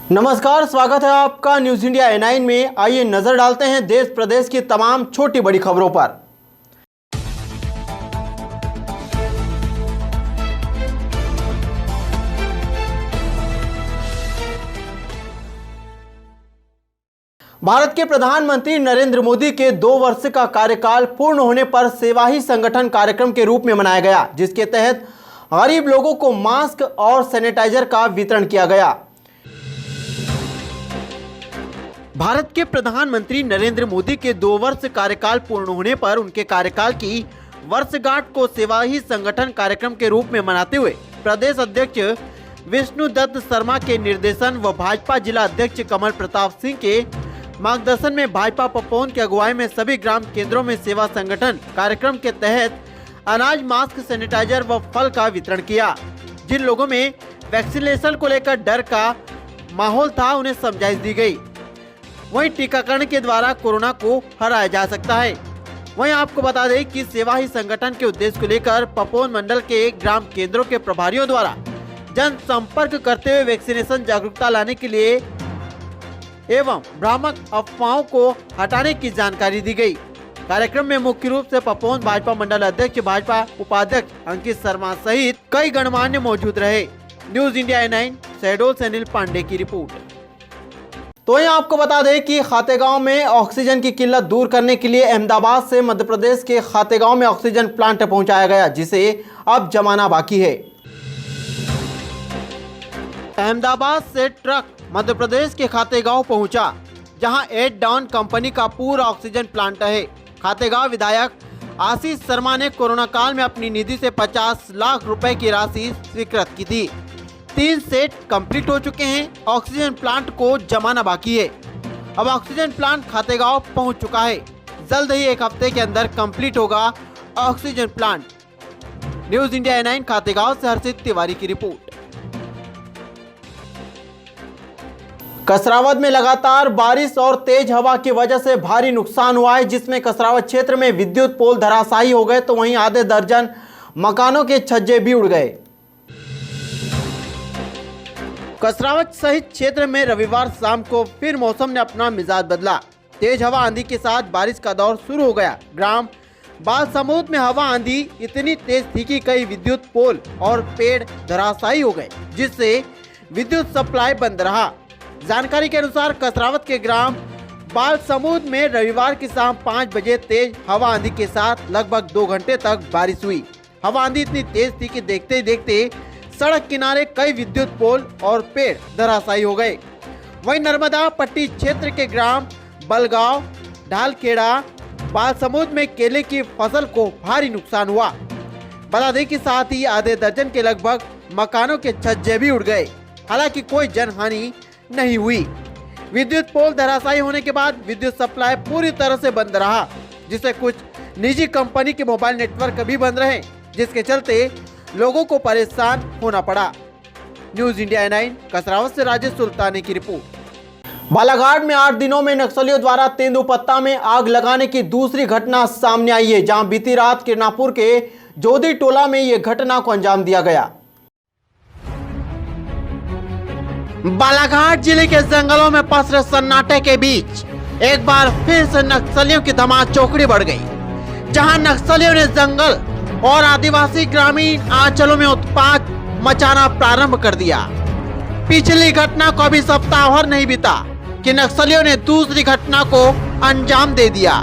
नमस्कार, स्वागत है आपका न्यूज इंडिया A9 में। आइए नजर डालते हैं देश प्रदेश की तमाम छोटी बड़ी खबरों पर। भारत के प्रधानमंत्री नरेंद्र मोदी के 2 वर्ष का कार्यकाल पूर्ण होने पर सेवा ही संगठन कार्यक्रम के रूप में मनाया गया, जिसके तहत गरीब लोगों को मास्क और सैनिटाइजर का वितरण किया गया। भारत के प्रधानमंत्री नरेंद्र मोदी के 2 वर्ष कार्यकाल पूर्ण होने पर उनके कार्यकाल की वर्षगांठ को सेवा ही संगठन कार्यक्रम के रूप में मनाते हुए प्रदेश अध्यक्ष विष्णुदत्त शर्मा के निर्देशन व भाजपा जिला अध्यक्ष कमल प्रताप सिंह के मार्गदर्शन में भाजपा पपोन की अगुवाई में सभी ग्राम केंद्रों में सेवा संगठन कार्यक्रम के तहत अनाज, मास्क, सैनिटाइजर व फल का वितरण किया। जिन लोगों में वैक्सीनेशन को लेकर डर का माहौल था, उन्हें समझाइश दी गई। वहीं टीकाकरण के द्वारा कोरोना को हराया जा सकता है। वहीं आपको बता दें कि सेवा ही संगठन के उद्देश्य को लेकर पपोन मंडल के ग्राम केंद्रों के प्रभारियों द्वारा जन संपर्क करते हुए वैक्सीनेशन जागरूकता लाने के लिए एवं भ्रामक अफवाहों को हटाने की जानकारी दी गई। कार्यक्रम में मुख्य रूप से पपोन भाजपा मंडल अध्यक्ष, भाजपा उपाध्यक्ष अंकित शर्मा सहित कई गणमान्य मौजूद रहे। न्यूज इंडिया A9 शहडोल से अनिल पांडे की रिपोर्ट। तो यहाँ आपको बता दें कि खातेगांव में ऑक्सीजन की किल्लत दूर करने के लिए अहमदाबाद से मध्य प्रदेश के खातेगांव में ऑक्सीजन प्लांट पहुंचाया गया, जिसे अब जमाना बाकी है। अहमदाबाद से ट्रक मध्य प्रदेश के खातेगांव पहुंचा, जहां 8 डाउन कंपनी का पूरा ऑक्सीजन प्लांट है। खातेगांव विधायक आशीष शर्मा ने कोरोना काल में अपनी निधि से 50 लाख रुपए की राशि स्वीकृत की थी। 3 सेट कंप्लीट हो चुके हैं। ऑक्सीजन प्लांट को जमाना बाकी है। अब ऑक्सीजन प्लांट खातेगांव पहुंच चुका है। जल्द ही 1 हफ्ते के अंदर कंप्लीट होगा oxygen plant. News India A9 Khategaon से हर्षित तिवारी की रिपोर्ट। कसरावद में लगातार बारिश और तेज हवा की वजह से भारी नुकसान हुआ है, जिसमें कसरावद क्षेत्र में विद्युत पोल धराशायी हो गए, तो वहीं आधे दर्जन मकानों के छज्जे भी उड़ गए। कसरावद सहित क्षेत्र में रविवार शाम को फिर मौसम ने अपना मिजाज बदला। तेज हवा आंधी के साथ बारिश का दौर शुरू हो गया। ग्राम बालसमुद में हवा आंधी इतनी तेज थी कि कई विद्युत पोल और पेड़ धराशायी हो गए, जिससे विद्युत सप्लाई बंद रहा। जानकारी के अनुसार कसरावद के ग्राम बालसमुद में रविवार की शाम 5 बजे तेज हवा आंधी के साथ लगभग 2 घंटे तक बारिश हुई। हवा आंधी इतनी तेज थी कि देखते ही देखते सड़क किनारे कई विद्युत पोल और पेड़ धराशायी हो गए। वहीं नर्मदा पट्टी क्षेत्र के ग्राम बलगांव, ढालखेड़ा, बालसमुद में केले की फसल को भारी नुकसान हुआ। बता दें कि साथ ही आधे दर्जन के लगभग मकानों के छज्जे भी उड़ गए। हालांकि कोई जनहानि नहीं हुई। विद्युत पोल धराशायी होने के बाद विद्युत सप्लाई पूरी तरह से बंद रहा, जिससे कुछ निजी कंपनी के मोबाइल नेटवर्क भी बंद रहे, जिसके चलते लोगों को परेशान होना पड़ा। न्यूज इंडिया A9 कसरावद से राजेश सुल्तानी की रिपोर्ट। बालाघाट में 8 दिनों में नक्सलियों द्वारा तेंदुपत्ता में आग लगाने की दूसरी घटना सामने आई है, जहां बीती रात किरनापुर के जोधी टोला में यह घटना को अंजाम दिया गया। बालाघाट जिले के जंगलों में पसरे सन्नाटे के बीच एक बार फिर से नक्सलियों की धमाक चौकड़ी बढ़ गई, जहां नक्सलियों ने जंगल और आदिवासी ग्रामीण अंचलों में उत्पात मचाना प्रारंभ कर दिया। पिछली घटना को अभी सप्ताह भर नहीं बीता कि नक्सलियों ने दूसरी घटना को अंजाम दे दिया।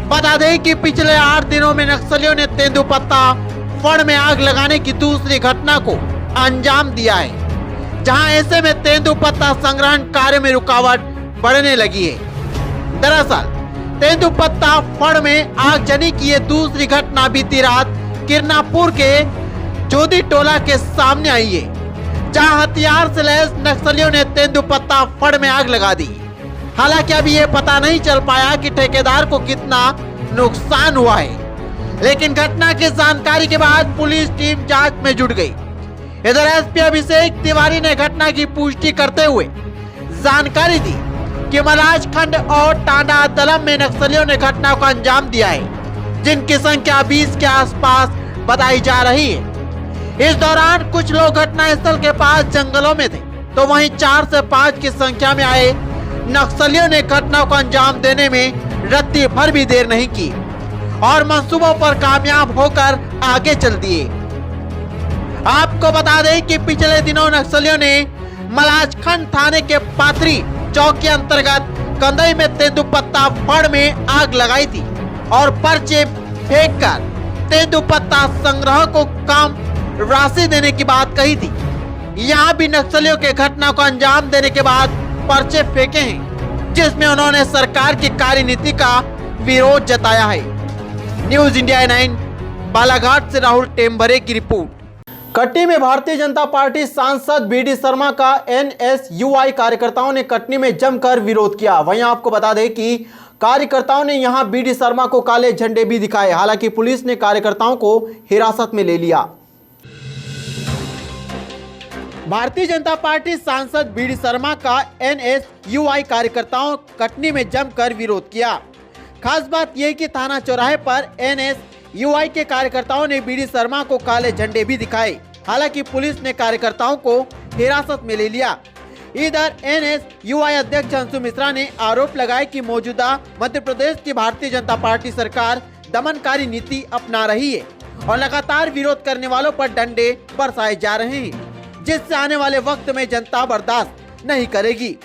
बता दें कि पिछले 8 दिनों में नक्सलियों ने तेंदुपत्ता फड़ में आग लगाने की दूसरी घटना को अंजाम दिया है, जहां ऐसे में तेंदुपत्ता संग्रहण कार्य में रुकावट बढ़ने लगी है। दरअसल तेंदुपत्ता फड़ में आगजनी की ये दूसरी घटना बीती रात किरनापुर के जोधी टोला के सामने आई है, जहां हथियार से लैस नक्सलियों ने तेंदुपत्ता फड़ में आग लगा दी। हालांकि अभी ये पता नहीं चल पाया कि ठेकेदार को कितना नुकसान हुआ है, लेकिन घटना की जानकारी के बाद पुलिस टीम जांच में जुट गई। इधर SP अभिषेक तिवारी ने घटना की पुष्टि करते हुए जानकारी दी कि महाराज खंड और टांडा दलम में नक्सलियों ने घटना को अंजाम दिया है, जिनकी संख्या 20 के आसपास बताई जा रही है। इस दौरान कुछ लोग घटनास्थल के पास जंगलों में थे, तो वहीं 4 से 5 की संख्या में आए नक्सलियों ने घटना को अंजाम देने में रत्ती भर भी देर नहीं की और मंसूबों पर कामयाब होकर आगे चल दिए। आपको बता दें कि पिछले दिनों नक्सलियों ने मलाजखंड थाने के पात्री चौक के अंतर्गत कंदई में तेंदुपत्ता फड़ में आग लगाई थी और पर्चे फेंककर तेंदुपत्ता संग्रह को काम राशि देने की बात कही थी। यहाँ भी नक्सलियों के घटना को अंजाम देने के बाद पर्चे फेंके हैं, जिसमें उन्होंने सरकार की कार्यनीति का विरोध जताया है। न्यूज इंडिया 9 बालाघाट से राहुल टेम्भरे की रिपोर्ट। कटनी में भारतीय जनता पार्टी सांसद बीडी शर्मा का एनएसयूआई कार्यकर्ताओं ने कटनी में जमकर विरोध किया। वहीं आपको बता दें कि कार्यकर्ताओं ने यहां बीडी शर्मा को काले झंडे भी दिखाए। हालांकि पुलिस ने कार्यकर्ताओं को हिरासत में ले लिया। भारतीय जनता पार्टी सांसद बीडी शर्मा का एनएसयूआई कार्यकर्ताओं कटनी में जमकर विरोध किया। खास बात यह कि थाना चौराहे पर एनएसयूआई के कार्यकर्ताओं ने बीडी शर्मा को काले झंडे भी दिखाए। हालांकि पुलिस ने कार्यकर्ताओं को हिरासत में ले लिया। इधर एनएसयूआई अध्यक्ष अंशु मिश्रा ने आरोप लगाया कि मौजूदा मध्य प्रदेश की भारतीय जनता पार्टी सरकार दमनकारी नीति अपना रही है और लगातार विरोध करने वालों पर डंडे बरसाए जा रहे हैं, जिससे आने वाले वक्त में जनता बर्दाश्त नहीं करेगी।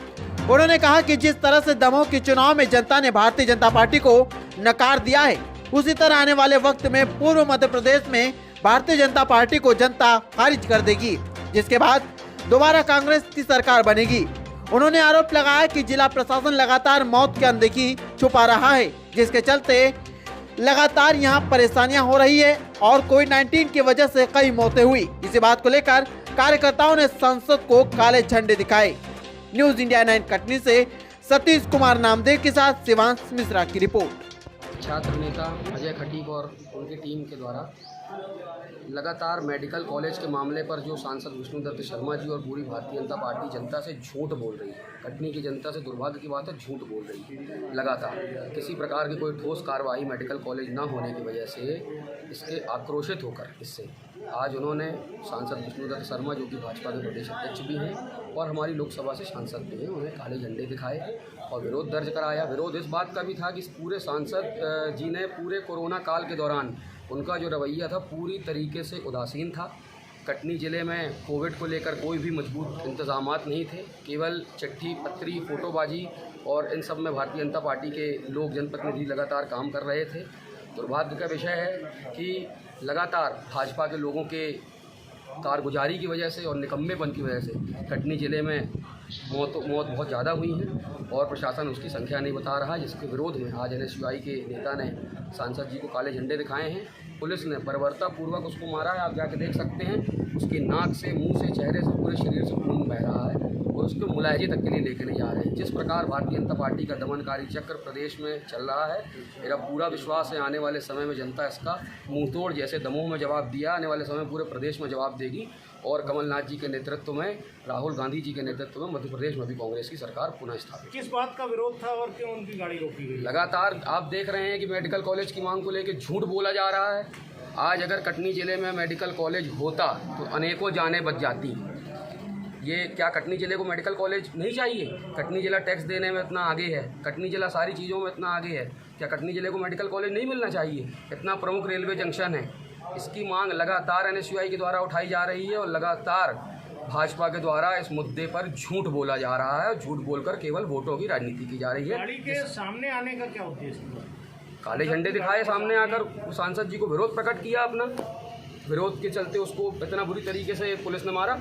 उन्होंने कहा कि जिस तरह से दमोह के चुनाव में जनता ने भारतीय जनता पार्टी को नकार दिया है, उसी तरह आने वाले वक्त में पूर्व मध्य प्रदेश में भारतीय जनता पार्टी को जनता खारिज कर देगी, जिसके बाद दोबारा कांग्रेस की सरकार बनेगी। उन्होंने आरोप लगाया कि जिला प्रशासन लगातार मौत की अनदेखी छुपा रहा है, जिसके चलते लगातार यहां परेशानियां हो रही है और कोविड-19 की वजह से कई मौतें हुई। इसी बात को लेकर कार्यकर्ताओं ने संसद को काले झंडे दिखाए। न्यूज इंडिया 9 कटनी से सतीश कुमार नामदेव के साथ शिवांश मिश्रा की रिपोर्ट। छात्र नेता अजय खटीक और उनकी टीम के द्वारा लगातार मेडिकल कॉलेज के मामले पर जो सांसद विष्णुदत्त शर्मा जी और पूरी भारतीय जनता पार्टी जनता से झूठ बोल रही है, कटनी की जनता से दुर्भाग्य की बात है, झूठ बोल रही है। लगातार किसी प्रकार की कोई ठोस कार्रवाई मेडिकल कॉलेज ना होने की वजह से इसके आक्रोशित होकर इससे आज उन्होंने सांसद विष्णुदत्त शर्मा जो कि भाजपा के प्रदेश अध्यक्ष भी हैं और हमारी लोकसभा से सांसद भी हैं, उन्हें काले झंडे दिखाए और विरोध दर्ज कराया। विरोध इस बात का भी था कि पूरे सांसद जी ने पूरे कोरोना काल के दौरान उनका जो रवैया था पूरी तरीके से उदासीन था। कटनी ज़िले में कोविड को लेकर कोई भी मजबूत इंतजामात नहीं थे, केवल चिट्ठी पत्री फोटोबाजी और इन सब में भारतीय जनता पार्टी के लोग जनप्रतिनिधि लगातार काम कर रहे थे। दुर्भाग्य का विषय है कि लगातार भाजपा के लोगों के कारगुजारी की वजह से और निकम्मेपन की वजह से कटनी ज़िले में मौत बहुत ज़्यादा हुई हैं और प्रशासन उसकी संख्या नहीं बता रहा, जिसके विरोध में आज एनएसयूआई के नेता ने सांसद जी को काले झंडे दिखाए हैं। पुलिस ने बर्बरतापूर्वक उसको मारा है, आप जाके देख सकते हैं। उसकी नाक से, मुंह से, चेहरे से, पूरे शरीर से खून बह रहा है और उसको मुलायजे तक के लिए लेके नहीं जा रहे हैं। जिस प्रकार भारतीय जनता पार्टी का दमनकारी चक्र प्रदेश में चल रहा है, मेरा पूरा विश्वास है आने वाले समय में जनता इसका मुंहतोड़ जैसे दमोह में जवाब दिया, आने वाले समय में पूरे प्रदेश में जवाब देगी और कमलनाथ जी के नेतृत्व में, राहुल गांधी जी के नेतृत्व में मध्य प्रदेश में भी कांग्रेस की सरकार पुनः स्थापित। किस बात का विरोध था और क्यों उनकी गाड़ी रोकी गई? लगातार आप देख रहे हैं कि मेडिकल कॉलेज की मांग को लेकर झूठ बोला जा रहा है। आज अगर कटनी ज़िले में मेडिकल कॉलेज होता तो अनेकों जानें बच जाती। ये क्या कटनी ज़िले को मेडिकल कॉलेज नहीं चाहिए? कटनी ज़िला टैक्स देने में इतना आगे है, कटनी ज़िला सारी चीज़ों में इतना आगे है, क्या कटनी ज़िले को मेडिकल कॉलेज नहीं मिलना चाहिए? इतना प्रमुख रेलवे जंक्शन है। इसकी मांग लगातार एनएसयूआई के द्वारा उठाई जा रही है और लगातार भाजपा के द्वारा इस मुद्दे पर झूठ बोला जा रहा है और झूठ बोलकर केवल वोटों की राजनीति की जा रही है। गाड़ी के सामने आने का क्या उद्देश्य? काले झंडे दिखाए, सामने आकर सांसद जी को विरोध प्रकट किया अपना, विरोध के चलते उसको इतना बुरी तरीके से पुलिस ने मारा।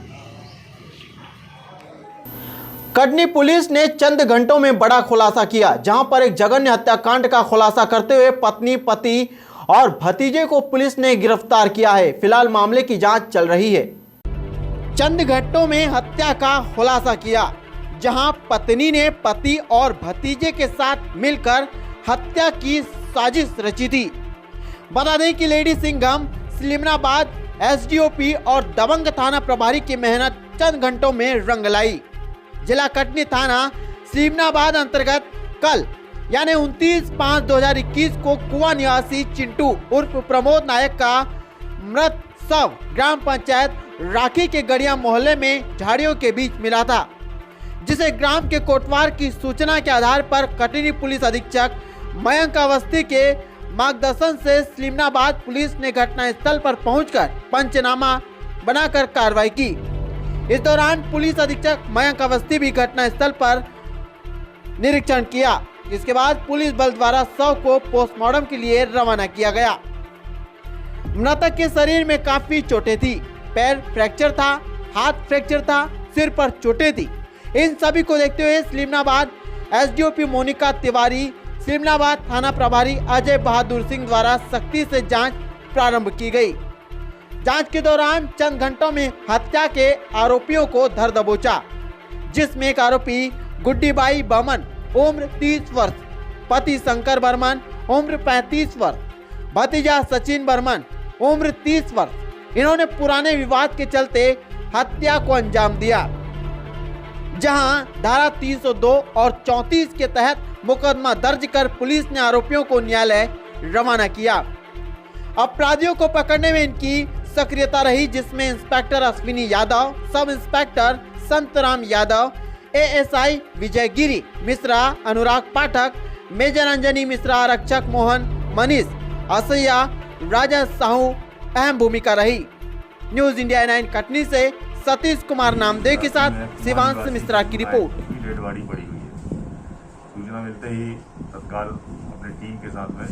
कटनी पुलिस ने चंद घंटों में बड़ा खुलासा किया, जहां पर एक जघन्य हत्याकांड का खुलासा करते हुए पत्नी, पति और भतीजे को पुलिस ने गिरफ्तार किया है। फिलहाल मामले की जांच चल रही है। चंद घंटों में हत्या का खुलासा किया, जहां पत्नी ने पति और भतीजे के साथ मिलकर हत्या की साजिश रची थी। बता दें कि लेडी सिंघम, सिलीमनाबाद एसडीओपी और दबंग थाना प्रभारी की मेहनत चंद घंटों में रंग लाई। जिला कटनी थाना सिलीमनाबाद अंतर्गत कल यानी 29/5/2021 को कुआ निवासी चिंटू उर्फ प्रमोद नायक का मृत शव ग्राम पंचायत राखी के गड़िया मोहल्ले में झाड़ियों के बीच मिला था, जिसे ग्राम के कोटवार की सूचना के आधार पर कटनी पुलिस अधीक्षक मयंक अवस्थी के मार्गदर्शन से सलीमनाबाद पुलिस ने घटनास्थल पर पहुंचकर पंचनामा बनाकर कार्रवाई की। इस दौरान पुलिस अधीक्षक मयंक अवस्थी भी घटनास्थल पर निरीक्षण किया। इसके बाद पुलिस बल द्वारा शव को पोस्टमार्टम के लिए रवाना किया गया। मृतक के शरीर में काफी चोटें थी, पैर फ्रैक्चर था, हाथ फ्रैक्चर था, सिर पर चोटें थी। इन सभी को देखते हुए सलीमनाबाद एसडीओपी मोनिका तिवारी, सलीमनाबाद थाना प्रभारी अजय बहादुर सिंह द्वारा सख्ती से जांच प्रारंभ की गई। जांच के दौरान चंद घंटों में हत्या के आरोपियों को धर दबोचा, जिसमें एक आरोपी गुड्डीबाई बर्मन उम्र 30 वर्ष, पति शंकर बर्मन उम्र 35 वर्ष, भतीजा सचिन बर्मन उम्र 30 वर्ष, इन्होंने पुराने विवाद के चलते हत्या को अंजाम दिया, जहां धारा 302 और 34 के तहत मुकदमा दर्ज कर पुलिस ने आरोपियों को न्यायालय रवाना किया। अपराधियों को पकड़ने में इनकी सक्रियता रही, जिसमें inspector Ashwini Yadav, sub inspector Santram Yadav, ASI Vijaygiri Mishra, Anurag Pathak, major Anjani Mishra, आरक्षक मोहन मनीष असैया, राजा साहू अहम भूमिका रही। न्यूज इंडिया 9 कटनी से सतीश कुमार नामदेव के साथ शिवांश मिश्रा की रिपोर्ट। डेड बॉडी पड़ी हुई है। सूचना मिलते ही तत्काल अपने टीम के साथ में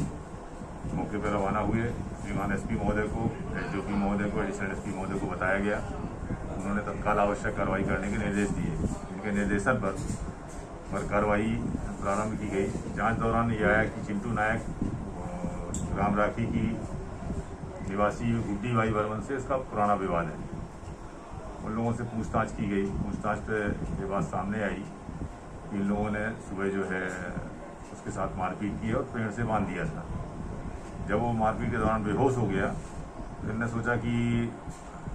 मौके पर रवाना हुए। श्रीमान एसपी महोदय को, एसडीओपी महोदय को, एडिशनल एसपी महोदय को बताया गया। उन्होंने तत्काल आवश्यक कार्रवाई करने के निर्देश दिए। इनके निर्देशन पर कार्रवाई प्रारंभ की गई। जांच दौरान यह आया कि चिंटू नायक राम राखी की निवासी गुड्डीबाई बर्मन से इसका पुराना विवाद है। उन लोगों से पूछताछ की गई। पूछताछ पे ये बात सामने आई कि इन लोगों ने सुबह जो है उसके साथ मारपीट की और पेड़ से बांध दिया था। जब वो मारपीट के दौरान बेहोश हो गया, फिर ने सोचा कि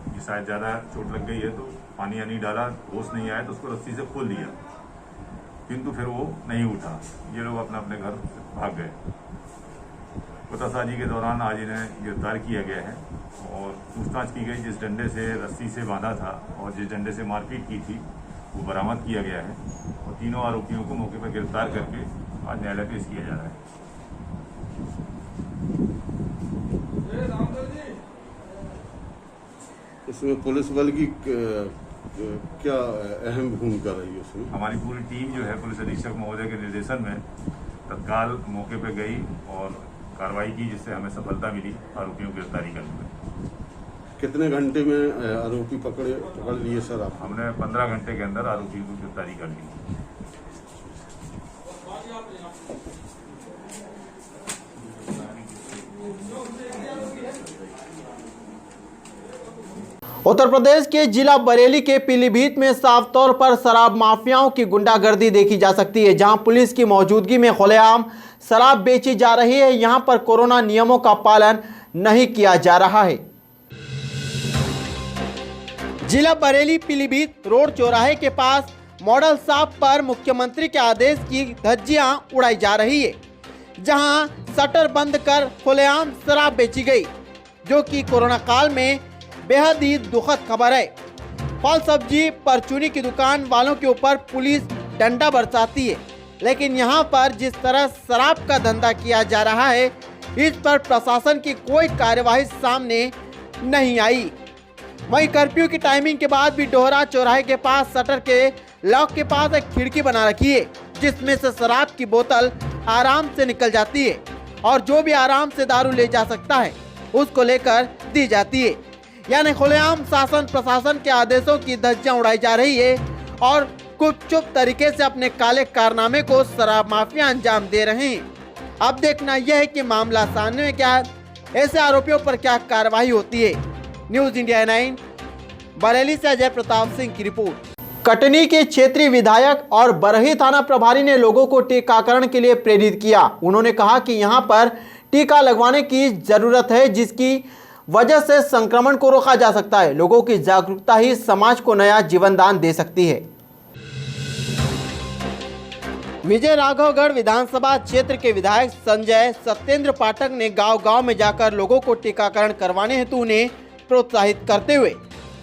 ये शायद ज़्यादा चोट लग गई है, तो पानी नहीं डाला, होश नहीं आया तो उसको रस्सी से खोल दिया, किंतु फिर वो नहीं उठा। ये लोग अपने अपने घर भाग गए। पतासाजी के दौरान आज इन्हें गिरफ्तार किया गया है और पूछताछ की गई। जिस डंडे से रस्सी से बांधा था और जिस डंडे से मारपीट की थी वो बरामद किया गया है और तीनों आरोपियों को मौके पर गिरफ्तार करके आज न्यायालय पेश किया जा रहा है। इसमें पुलिस बल की क्या अहम भूमिका रही है? उसमें हमारी पूरी टीम जो है पुलिस अधीक्षक महोदय के निर्देशन में तत्काल मौके पर गई और कार्रवाई की, जिससे हमें सफलता मिली आरोपियों की गिरफ्तारी करने में। कितने घंटे में आरोपी पकड़ लिए सर आप? हमने 15 घंटे के अंदर आरोपी की गिरफ्तारी कर ली। उत्तर प्रदेश के जिला बरेली के पीलीभीत में साफ तौर पर शराब माफियाओं की गुंडागर्दी देखी जा सकती है, जहां पुलिस की मौजूदगी में खुलेआम शराब बेची जा रही है। यहां पर कोरोना नियमों का पालन नहीं किया जा रहा है। जिला बरेली पीलीभीत रोड चौराहे के पास मॉडल शॉप पर मुख्यमंत्री के आदेश की धज्जियां उड़ाई जा रही है, जहां शटर बंद कर खुलेआम शराब बेची गई, जो कि कोरोना काल में बेहद ही दुखद खबर है। फल सब्जी परचूनी की दुकान वालों के ऊपर पुलिस डंडा बरसाती है, लेकिन यहां पर जिस तरह शराब का धंधा किया जा रहा है, इस पर प्रशासन की कोई कार्यवाही सामने नहीं आई। वहीं कर्फ्यू की टाइमिंग के बाद भी डोहरा चौराहे के पास शटर के लॉक के पास एक खिड़की बना रखी है, जिसमें से शराब की बोतल आराम से निकल जाती है और जो भी आराम से दारू ले जा सकता है उसको लेकर दी जाती है। यानी खुलेआम शासन प्रशासन के आदेशों की धज्जियां उड़ाई जा रही है और गुपचुप तरीके से अपने काले कारनामे को शराब माफिया अंजाम दे रहे हैं। अब देखना यह है कि मामला सामने में क्या है, ऐसे आरोपियों पर क्या कार्रवाई होती है। न्यूज इंडिया 9 बरेली से अजय प्रताप सिंह की रिपोर्ट। कटनी के क्षेत्रीय विधायक और बरही थाना प्रभारी ने लोगों को टीकाकरण के लिए प्रेरित किया। उन्होंने कहा कि यहां पर टीका लगवाने की जरूरत है, जिसकी वजह से संक्रमण को रोका जा सकता है। लोगों की जागरूकता ही समाज को नया जीवन दान दे सकती है। विजय राघवगढ़ विधानसभा क्षेत्र के विधायक संजय सत्येंद्र पाठक ने गांव-गांव में जाकर लोगों को टीकाकरण करवाने हेतु उन्हें प्रोत्साहित करते हुए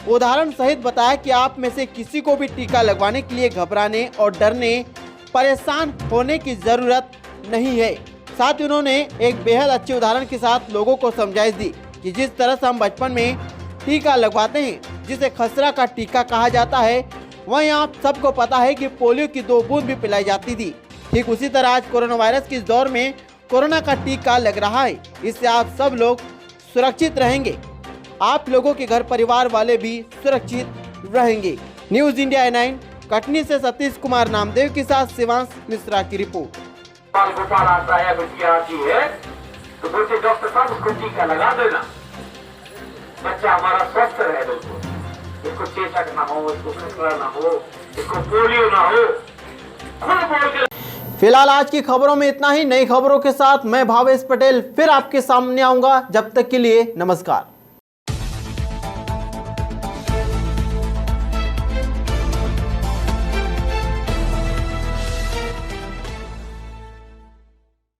उदाहरण सहित बताया कि आप में से किसी को भी टीका लगवाने के लिए घबराने और डरने, परेशान होने की जरूरत नहीं है। साथ ही उन्होंने एक बेहद अच्छे उदाहरण के साथ लोगों को समझाइश दी कि जिस तरह से हम बचपन में टीका लगवाते हैं, जिसे खसरा का टीका कहा जाता है, वहीं आप सबको पता है कि पोलियो की 2 बूंद भी पिलाई जाती थी। ठीक उसी तरह आज कोरोना वायरस के इस दौर में कोरोना का टीका लग रहा है। इससे आप सब लोग सुरक्षित रहेंगे, आप लोगों के घर परिवार वाले भी सुरक्षित रहेंगे। न्यूज इंडिया 9 कटनी से सतीश कुमार नामदेव के साथ शिवांश मिश्रा की रिपोर्ट। गोपाल आता है, बच्चियां आती है तो बोलते डॉक्टर साहब उसको टीका लगा देना, बच्चा हमारा स्वस्थ रहे, दोस्तों इसको चेचक ना हो, इसको खसरा ना हो, इसको पोलियो ना हो। खुद बोल के फिलहाल आज की खबरों में इतना ही। नई खबरों के साथ मैं भावेश पटेल फिर आपके सामने आऊंगा। जब तक के लिए नमस्कार।